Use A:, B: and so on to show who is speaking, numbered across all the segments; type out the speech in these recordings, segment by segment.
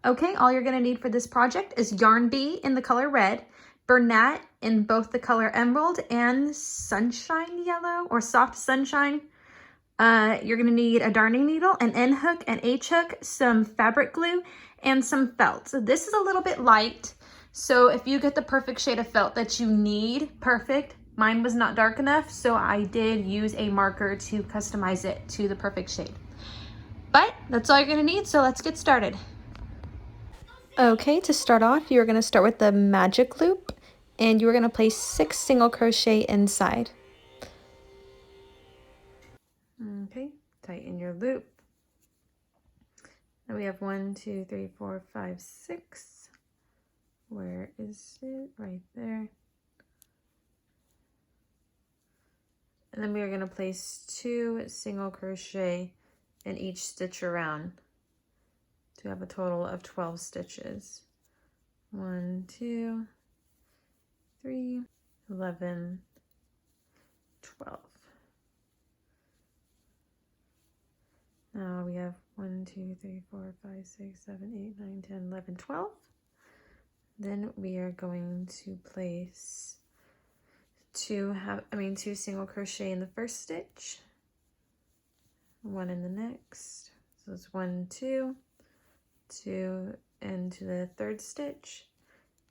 A: Okay, all you're gonna need for this project is yarn bee in the color red, Bernat in both the color emerald and sunshine yellow or soft sunshine. You're gonna need a darning needle, an N hook, an H hook, some fabric glue, and some felt. So this is a little bit light. So if you get the perfect shade of felt that you need, perfect. Mine was not dark enough, so I did use a marker to customize it to the perfect shade. But that's all you're gonna need, so let's get started. Okay, to start off, you're going to start with the magic loop, and you're going to place 6 single crochet inside. Okay, tighten your loop. Now we have 1, 2, 3, 4, 5, 6. Where is it? Right there. And then we are going to place 2 single crochet in each stitch around to have a total of 12 stitches. 1, 2, 3, 11, 12. Now we have 1, 2, 3, 4, 5, 6, 7, 8, 9, 10, 11, 12. Then we are going to place 2 single crochet in the first stitch, 1 in the next. So it's 1, 2, 2 into the third stitch,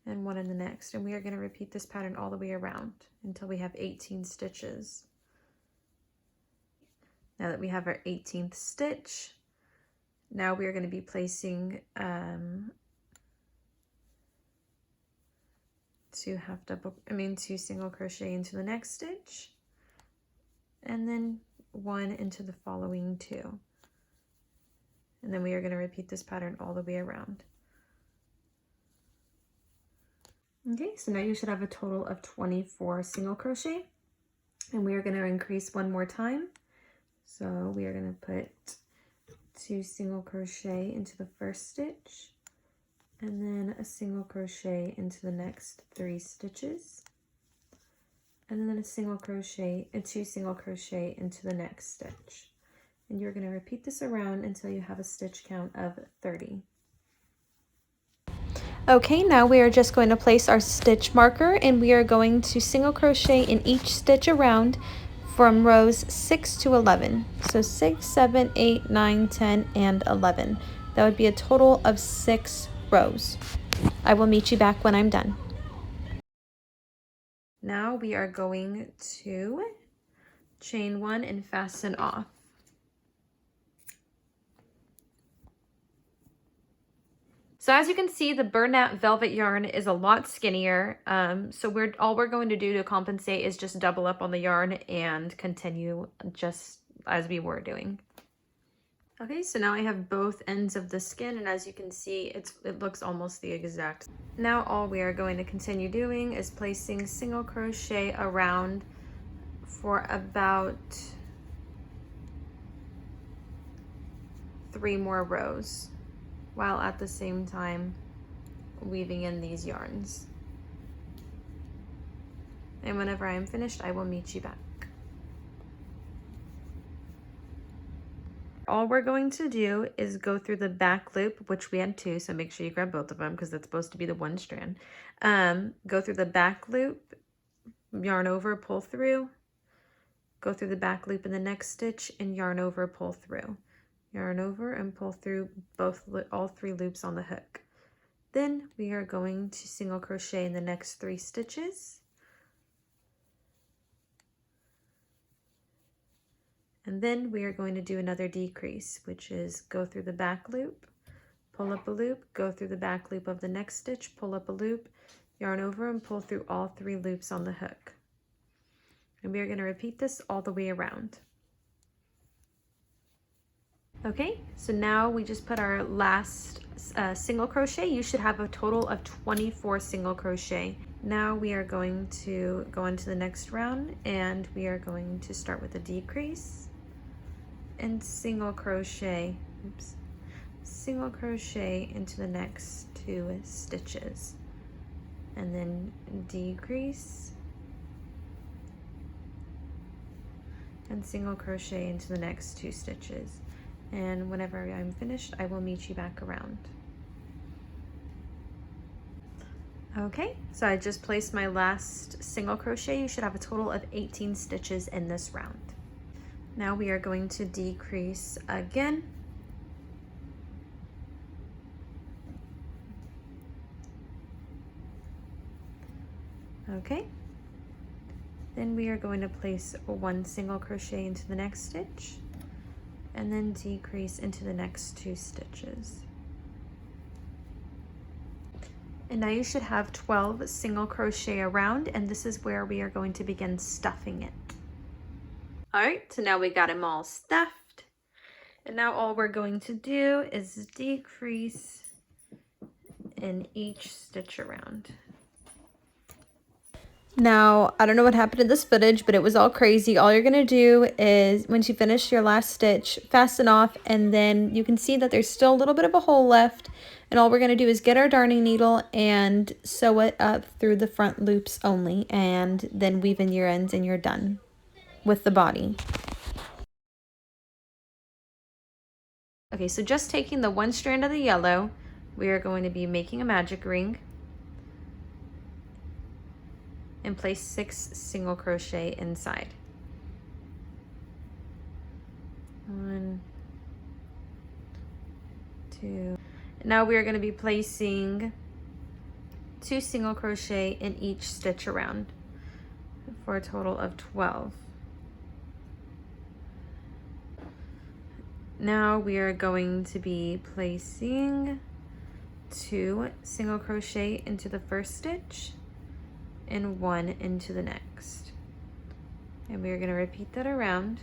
A: and 1 in the next. And we are going to repeat this pattern all the way around until we have 18 stitches. Now that we have our 18th stitch, now we are going to be placing 2 single crochet into the next stitch, and then 1 into the following 2. And then we are going to repeat this pattern all the way around. Okay, so now you should have a total of 24 single crochet, and we are going to increase one more time. So we are going to put 2 single crochet into the first stitch, and then a single crochet into the next 3 stitches, and then a single crochet and 2 single crochet into the next stitch. And you're going to repeat this around until you have a stitch count of 30. Okay, now we are just going to place our stitch marker, and we are going to single crochet in each stitch around from rows 6 to 11. So 6, 7, 8, 9, 10, and 11. That would be a total of 6 rows. I will meet you back when I'm done. Now we are going to chain 1 and fasten off. So as you can see, the Bernat velvet yarn is a lot skinnier. So all we're going to do to compensate is just double up on the yarn and continue just as we were doing. Okay, so now I have both ends of the skin, and as you can see, it looks almost the exact. Now all we are going to continue doing is placing single crochet around for about 3 more rows, while at the same time weaving in these yarns. And whenever I am finished, I will meet you back. All we're going to do is go through the back loop, which we had 2, so make sure you grab both of them because that's supposed to be the one strand. Go through the back loop, yarn over, pull through, go through the back loop in the next stitch, and yarn over, pull through. Yarn over and pull through all 3 loops on the hook. Then we are going to single crochet in the next 3 stitches. And then we are going to do another decrease, which is go through the back loop, pull up a loop, go through the back loop of the next stitch, pull up a loop, yarn over and pull through all 3 loops on the hook. And we are going to repeat this all the way around. Okay, so now we just put our last single crochet. You should have a total of 24 single crochet. Now we are going to go into the next round, and we are going to start with a decrease and single crochet, single crochet into the next 2 stitches, and then decrease and single crochet into the next 2 stitches. And whenever I'm finished, I will meet you back around. Okay, so I just placed my last single crochet. You should have a total of 18 stitches in this round. Now we are going to decrease again. Okay, then we are going to place one single crochet into the next stitch and then decrease into the next 2 stitches. And now you should have 12 single crochet around, and this is where we are going to begin stuffing it. All right, so now we got them all stuffed. And now all we're going to do is decrease in each stitch around. Now, I don't know what happened in this footage, but it was all crazy. All you're going to do is, once you finish your last stitch, fasten off, and then you can see that there's still a little bit of a hole left. And all we're going to do is get our darning needle and sew it up through the front loops only, and then weave in your ends and you're done with the body. Okay, so just taking the one strand of the yellow, we are going to be making a magic ring and place 6 single crochet inside. 1, 2. Now we are going to be placing 2 single crochet in each stitch around for a total of 12. Now we are going to be placing 2 single crochet into the first stitch and 1 into the next. And we are going to repeat that around.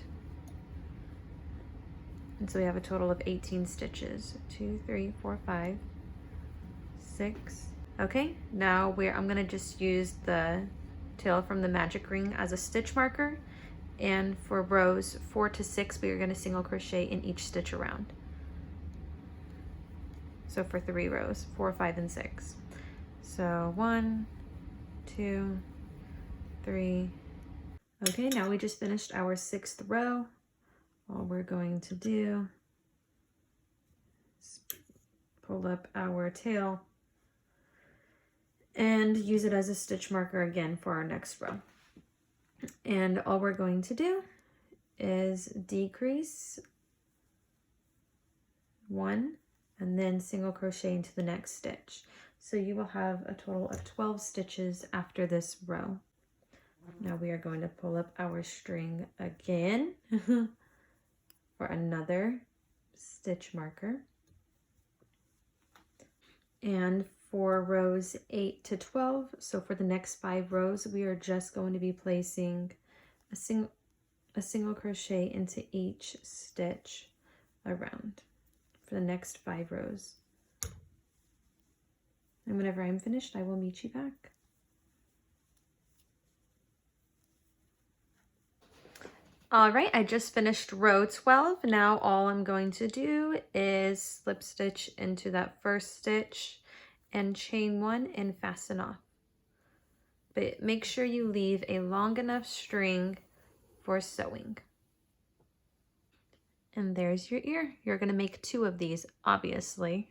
A: And so we have a total of 18 stitches. 2, 3, 4, 5, 6. Okay, now I'm going to just use the tail from the magic ring as a stitch marker. And for rows 4 to 6, we are going to single crochet in each stitch around. So for 3 rows, 4, 5, and 6. So 1, 2, 3. Okay, now we just finished our 6th row. All we're going to do is pull up our tail and use it as a stitch marker again for our next row. And all we're going to do is decrease 1 and then single crochet into the next stitch. So you will have a total of 12 stitches after this row. Now we are going to pull up our string again for another stitch marker. And for rows 8 to 12, so for the next 5 rows, we are just going to be placing a single crochet into each stitch around for the next 5 rows. And whenever I'm finished, I will meet you back. All right, I just finished row 12. Now all I'm going to do is slip stitch into that first stitch and chain 1 and fasten off. But make sure you leave a long enough string for sewing. And there's your ear. You're going to make 2 of these, obviously.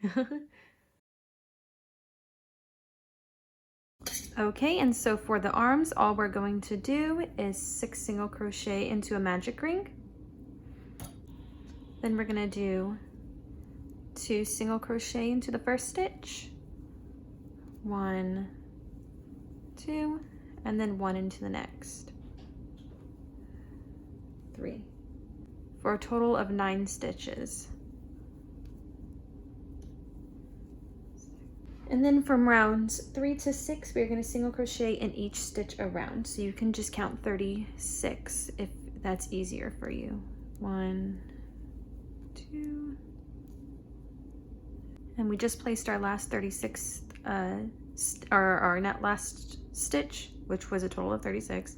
A: Okay, and so for the arms, all we're going to do is 6 single crochet into a magic ring. Then we're going to do 2 single crochet into the first stitch. 1, 2, and then 1 into the next. 3. For a total of 9 stitches. And then from rounds 3 to 6, we're going to single crochet in each stitch around. So you can just count 36 if that's easier for you. 1, 2. And we just placed our last 36, our last stitch, which was a total of 36.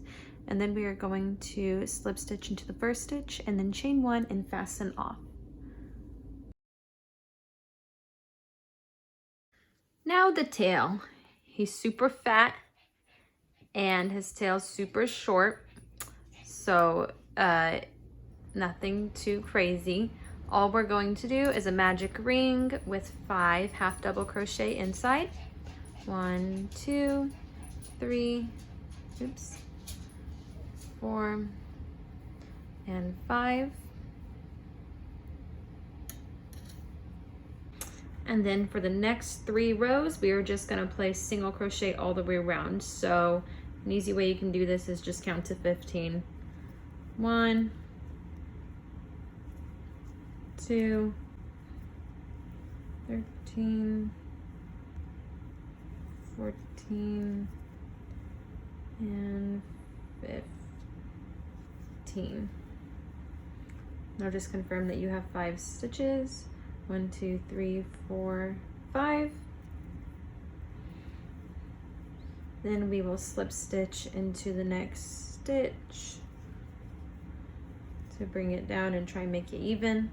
A: And then we are going to slip stitch into the first stitch and then chain 1 and fasten off. Now the tail. He's super fat and his tail's super short, so nothing too crazy. All we're going to do is a magic ring with 5 half double crochet inside. 1, 2, 3, oops, 4, and 5. And then for the next 3 rows, we are just gonna place single crochet all the way around. So an easy way you can do this is just count to 15. 1, 2, 13, 14, and 15. Now just confirm that you have 5 stitches. 1, 2, 3, 4, 5. Then we will slip stitch into the next stitch to bring it down and try and make it even.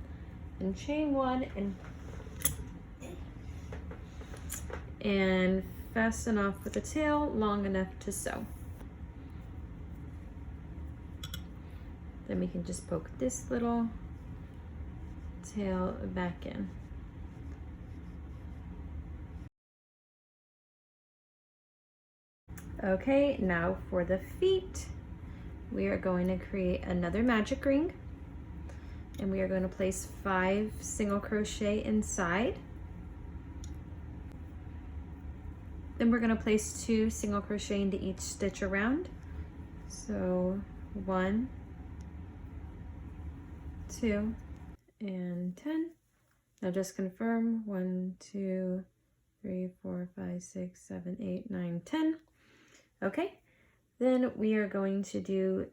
A: And chain 1 and fasten off with a tail long enough to sew. Then we can just poke this little tail back in. Okay, now for the feet, we are going to create another magic ring, and we are going to place 5 single crochet inside. Then we're going to place 2 single crochet into each stitch around. So 1, 2, and 10. Now just confirm 1, 2, 3, 4, 5, 6, 7, 8, 9, 10. Okay, then we are going to do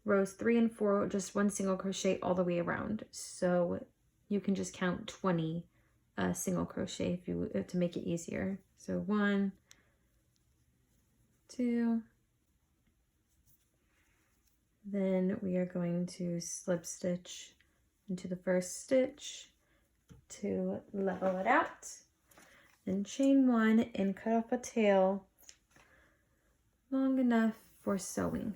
A: rows 3 and 4, just 1 single crochet all the way around. So you can just count 20 single crochet if you to make it easier. So 1, 2. Then we are going to slip stitch into the first stitch to level it out. Then chain 1 and cut off a tail long enough for sewing.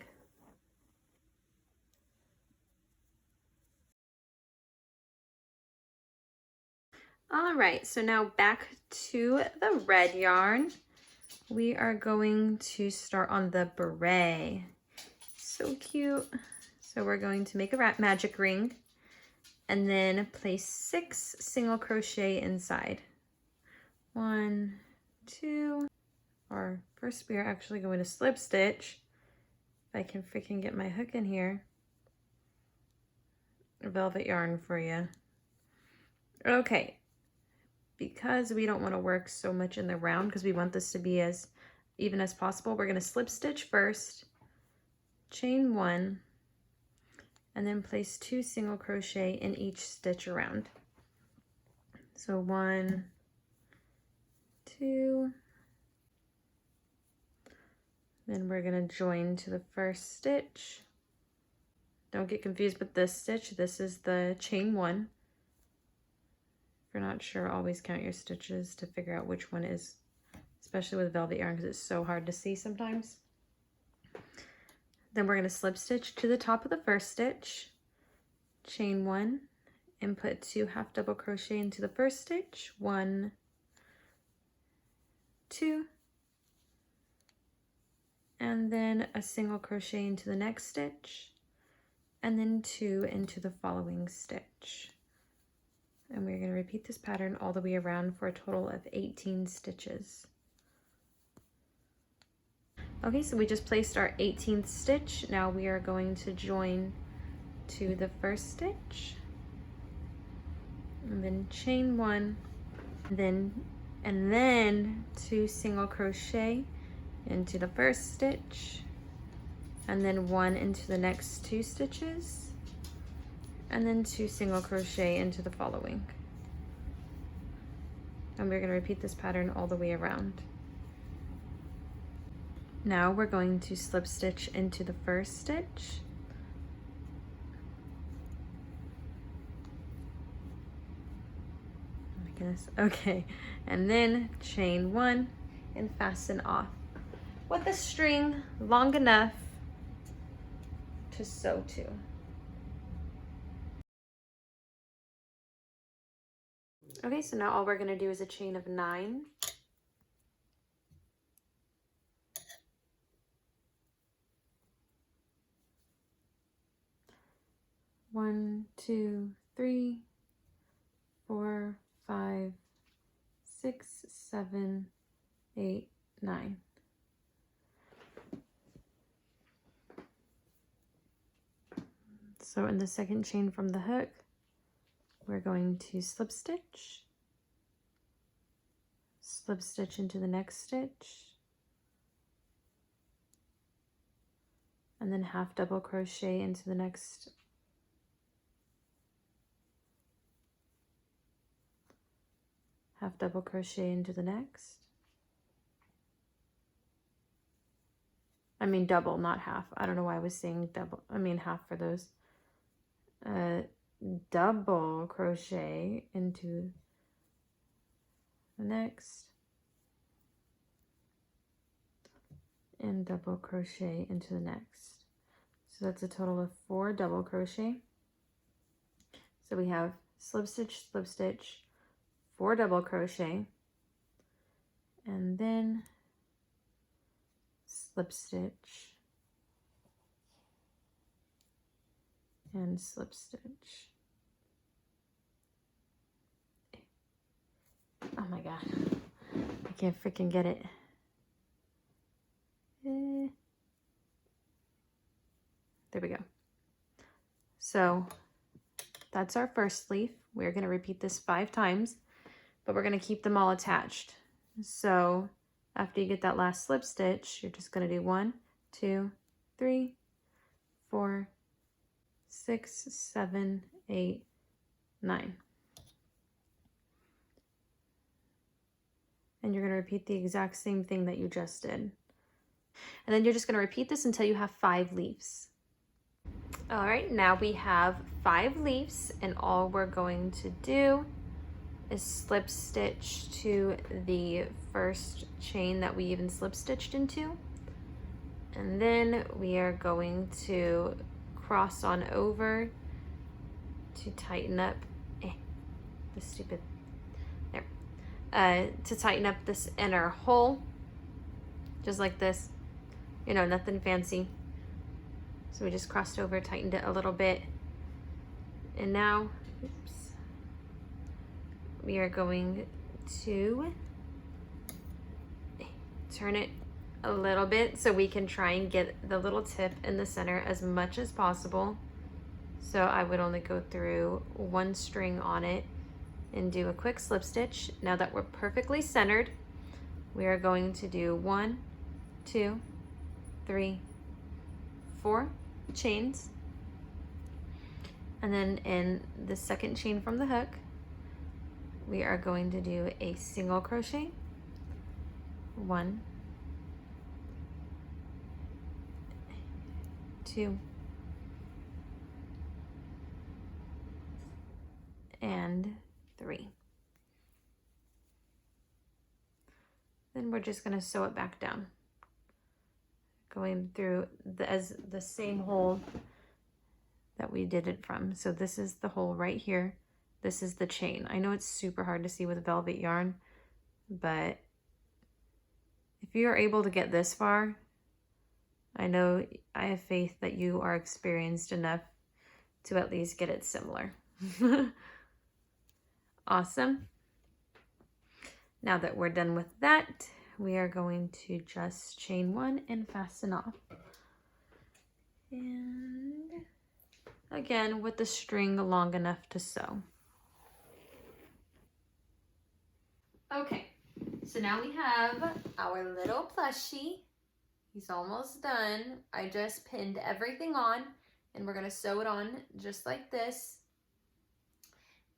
A: All right, so now back to the red yarn. We are going to start on the beret. So cute. So we're going to make a magic ring and then place 6 single crochet inside. 1, 2, or first we are actually going to slip stitch. If I can freaking get my hook in here. Velvet yarn for you. Okay, because we don't want to work so much in the round because we want this to be as even as possible, we're going to slip stitch first, chain 1, and then place 2 single crochet in each stitch around. So 1, 2, then we're going to join to the first stitch. Don't get confused with this stitch. This is the chain 1. If you're not sure, always count your stitches to figure out which one is, especially with velvet yarn because it's so hard to see sometimes. Then we're going to slip stitch to the top of the first stitch, chain 1, and put 2 half double crochet into the first stitch. 1, 2, and then a single crochet into the next stitch, and then 2 into the following stitch. And we're going to repeat this pattern all the way around for a total of 18 stitches. Okay, so we just placed our 18th stitch. Now we are going to join to the first stitch, and then chain 1, and then 2 single crochet into the first stitch, and then 1 into the next 2 stitches, and then 2 single crochet into the following. And we're going to repeat this pattern all the way around. Now we're going to slip stitch into the first stitch, oh my goodness, okay, and then chain 1 and fasten off with a string long enough to sew to. Okay, so now all we're going to do is a chain of 9, 1, 2, 3, 4, 5, 6, 7, 8, 9. So in the second chain from the hook, we're going to slip stitch into the next stitch, and then half double crochet into the next, half double crochet into the next. I mean double, not half. I don't know why I was saying double. I mean half for those. Double crochet into the next, and double crochet into the next. So that's a total of 4 double crochet. So we have slip stitch, 4 double crochet, and then slip stitch and slip stitch. Oh my god, I can't freaking get it. There we go. So that's our first leaf. We're going to repeat this 5 times, but we're going to keep them all attached. So after you get that last slip stitch, you're just going to do 1, 2, 3, 4, 6, 7, 8, 9. And you're going to repeat the exact same thing that you just did. And then you're just going to repeat this until you have 5 leaves. All right, now we have 5 leaves, and all we're going to do is slip stitch to the first chain that we even slip stitched into. And then we are going to cross on over to tighten up the stupid there. To tighten up this inner hole, just like this, you know, nothing fancy. So we just crossed over, tightened it a little bit, and now, oops, we are going to turn it a little bit so we can try and get the little tip in the center as much as possible. So I would only go through 1 string on it and do a quick slip stitch. Now that we're perfectly centered, we are going to do 1, 2, 3, 4 chains, and then in the second chain from the hook, we are going to do a single crochet, 1, 2, and 3. Then we're just going to sew it back down, going through the same hole that we did it from. So this is the hole right here. This is the chain. I know it's super hard to see with velvet yarn, but if you are able to get this far, I know I have faith that you are experienced enough to at least get it similar. Awesome. Now that we're done with that, we are going to just chain 1 and fasten off. And again, with the string long enough to sew. Okay, so now we have our little plushie. He's almost done. I just pinned everything on, and we're gonna sew it on just like this.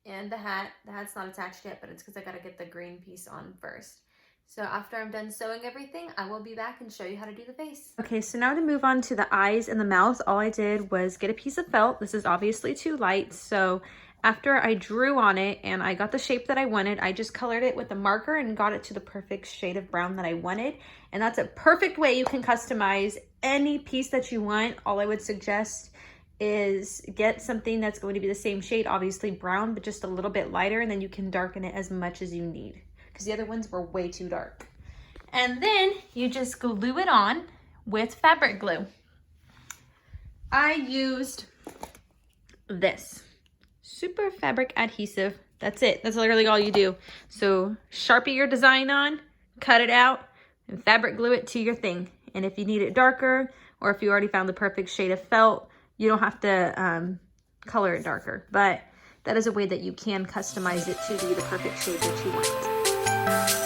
A: And the hat's not attached yet, but it's because I gotta get the green piece on first. So after I'm done sewing everything, I will be back and show you how to do the face. Okay, so now to move on to the eyes and the mouth, all I did was get a piece of felt. This is obviously too light, so after I drew on it and I got the shape that I wanted, I just colored it with a marker and got it to the perfect shade of brown that I wanted. And that's a perfect way you can customize any piece that you want. All I would suggest is get something that's going to be the same shade, obviously brown, but just a little bit lighter, and then you can darken it as much as you need, because the other ones were way too dark. And then you just glue it on with fabric glue. I used this super fabric adhesive. That's it. That's literally all you do. So Sharpie your design on, cut it out, and fabric glue it to your thing. And if you need it darker, or if you already found the perfect shade of felt, you don't have to color it darker. But that is a way that you can customize it to be the perfect shade that you want.